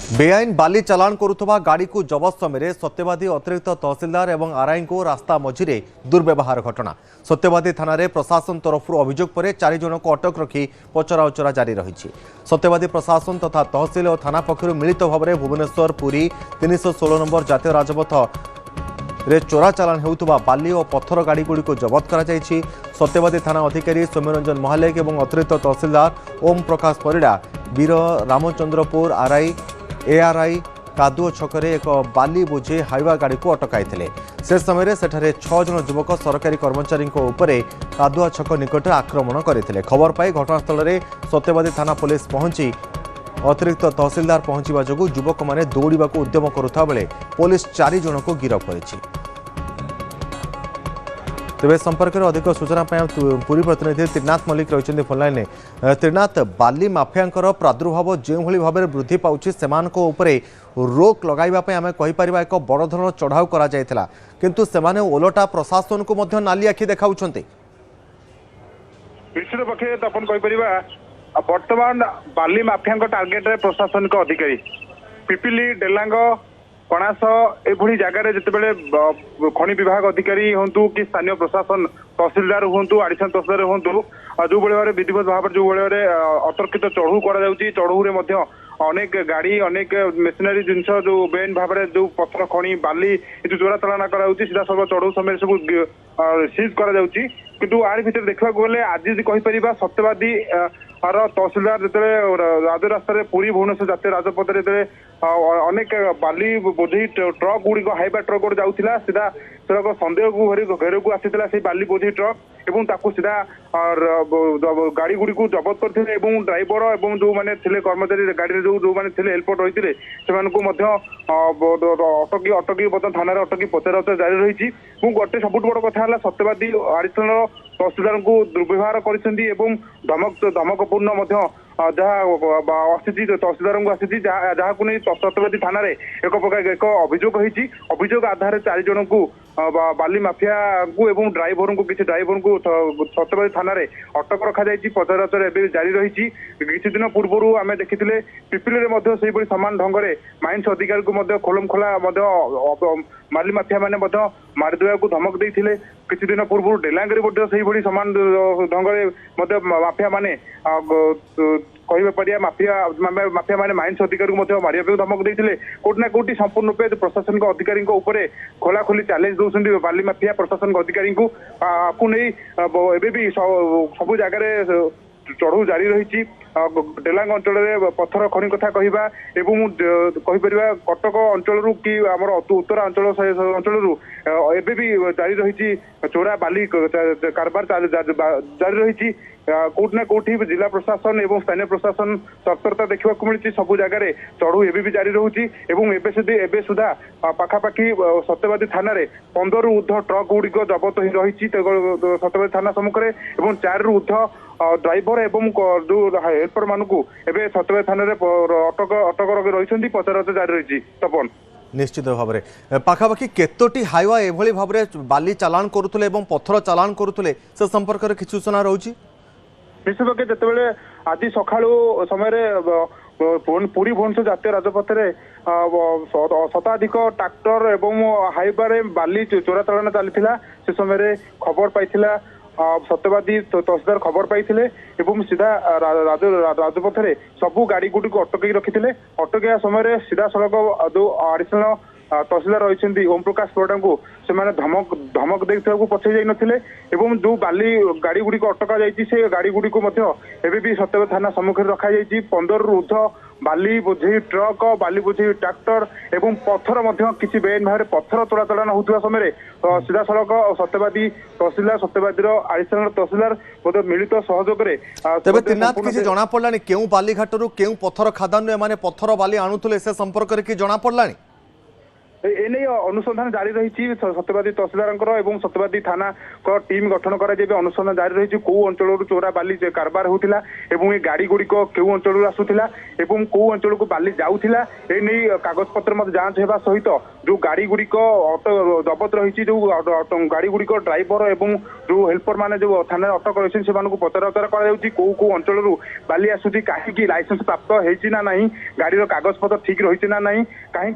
बेआईन बाली चालाण करुवा गाड़ी को जबत समय सत्यवादी अतिरिक्त तहसिलदार और आरआई को रास्ता मझिरे दुर्व्यवहार घटना। सत्यवादी थाना प्रशासन तरफ अभियोग पर 4 जन को अटक रखी पचराउचरा जारी रही। सत्यवादी प्रशासन तथा तहसिल और थाना पक्षर मिलित भाव में भुवनेश्वर पुरी 316 नंबर जातीय राजपथ रे चोरा चालाण होउतबा बाली और पत्थर गाड़ी गुड़ी जबत कर। सत्यवादी थाना अधिकारी सौम्यरंजन महालेक और अतिरिक्त तहसिलदार ओम प्रकाश परिड़ा वीर रामचंद्रपुर आरआई एआरआई कादुओ छकरे एक बाली बोझे हाइवा गाड़ी को अटकाई। से समय सेठारे 6 जन युवक सरकारी कर्मचारी उपरे कादुआ छक निकट आक्रमण करते। खबर पाई घटनास्थल में सत्यवादी थाना पुलिस पहुंची अतिरिक्त तहसिलदार पहुंचा जो युवक मैंने दौड़ा उद्यम करुवा बेले पुलिस 4 जन को गिरफ्त कर। तेज संपर्क में अधिक सूचना पूरी प्रतिनिधि त्रिनाथ मल्लिक रही फोनलाइन। त्रिनाथ, बाली माफिया प्रादुर्भाव जो भाव में वृद्धि पाँच से रोक लगाइवाई आम कहीपर एक बड़ धरण चढ़ाऊ किंतु से ओलटा प्रशासन को नाली आखि देखा। निश्चित पक्षे अपन कहीपर बर्तमान बाली माफिया टार्गेट रे प्रशासनिक अधिकारी पिपिली डेलांग कणास एभली जगार जितेबाला खनि विभाग अधिकारी हूँ कि स्थानीय प्रशासन तहसिलदार हूँ आडिशनल तहसिलदार हूँ जो भाव विधिवत भाव जो भाव अतर्कित चढ़ऊ कर अनेक गाड़ी अनेक मेसिनरी जिनस जो बेन भाव में जो पत्थर खनि बाली जो चोरा चालाण कर सीधा सब चढ़ऊ समय सब सीज कर किंतु आर भर देखा गले आज कहीपर सत्यवादी तहसिलदार जो राज रास्तार पुरी भुवनेश्वर जातीय राजपथ जो अनेक बाली बोझे ट्रक गुड़िक हाइवा ट्रक गोटे जाऊला सीधा सेरक सन्देह को घेर को आसाला से बाली बोझे ट्रक एवं ताकू सीधा गाड़ी गुड़ी को जबत करते ड्राइवर और जो मैंने कर्मचारी गाड़ी जो मैंने हेल्पर रही अटकी अटकी थाना अटकी पचराउचरा जारी रही। गोटे सबुठ बड़ कथा सत्यवादी आडिशनल तहसिलदार को दुर्व्यवहार कर धमकपूर्ण जहाँ आसी तहसिलदार को आसी जहाँ सत्यवादी थाना एक प्रकार एक अभियोग आधार 4 जन को बाली माफिया को एवं ड्राइवर को किसी ड्राइवर को सत्यवादी थाना अटक रखा पचराउचरा जारी रही। किसी दिन पूर्व आम देखी पिपिली सामान ढंग से माइंस अधिकारी को खोलम खोला बाली माफिया मैंने मारिदेवा को धमक देते। किसी दिन पूर्व डेलांगे से सामान ढंग से माफिया माने कह पारिया माफिया माने माइंस अधिकारी को मारिया धमक देते। कोटना कोटी संपूर्ण रूपे प्रशासनिक अधिकारी खोलाखोली चैलेंज दौरान बाली माफिया प्रशासनिक अधिकारी को नहीं एवं सब जगह चढ़ऊ जारी रही। डेलांग अंचल में पत्थर खनि कथा कहवा एवं कहीपर कटक अंचल कि आमर उत्तर अंचल एवं भी जारी रही चोरा बाली कारबार जारी रही। कोटना कोठी जिला प्रशासन एवं स्थानीय प्रशासन तत्परता देखा मिली सबू जगार चढ़ऊ एवं भी जारी रोचे सुधा पाखापाखि सत्यवादी थाना 15 रु ऊर्ध ट्रक गुड़िक जबत रही सत्यवादी थाना सम्मुखें और 4 रु ऊर्ध ड्राइवर एवं जो हेल्पर मानू एवं सत्यवादी थाना अटक रही पचराउचरा जारी रही। तपन निश्चित भाव में पाखापाखि केतोटी हाइवा एभली भाव में बाली चालाण करुले पत्थर चालाण करुले से संपर्क में किसी सूचना रही। निश्चित भाव जिते आज सका समय पुरी भुवनेश्वर जातीय राजपथ शताधिक ट्राक्टर एवं हाइवे बाली चोरा चालाण चली से समय खबर पाई सत्यवादी तहसिलदार खबर पाई सीधा राजपथ सबू गाड़ी गुड़ी को अटक रखी अटकया समय सीधा सड़क जो आडिशनल तहसिलदार रही ओम प्रकाश परिड़ा को धमक देखा पछे जाते जो बाली गाड़ी गुड़ी को अटका से गाड़ी गुड़ी को भी सत्यवादी थाना सम्मुखें रखा 15 रु ऊर्ध बाली बोझे ट्रक बाली बोझे ट्राक्टर एवं पत्थर किसी बेन भाव में पत्थर चोरा चालाण होता समय सीधा सड़क सत्यवादी तहसिलदार सत्यवादी आडिशनल तहसिलदार मिलित सहयोग तेज त्रिनाथ किसी जना पड़ा क्यों बालीघाटू क्यों पत्थर खादान एम पत्थर बाली आणुले से संपर्क में कि जना पड़ा। एने अनुसंधान जारी रही सत्यवादी तहसीलदार और सत्यवादी थाना टीम गठन कर अनुसंधान जारी रही कौ अंचल चोरा बाली कारबार होता ये गाड़ी गुड़िक क्यों अंचल आसूला कौ अंचल को बाली जाऊला ये कागज पत्र जांच होगा सहित जो गाड़ी गुड़िक जबत रही जो गाड़ी गुड़िक ड्राइवर और जो हेल्पर मैंने जो थाना अटक रही से पचराउचरा कौ कौ अंचल बाली आसूची कहीं लाइसेंस प्राप्त होना गाड़ी कागज पत्र ठीक रही ना कहीं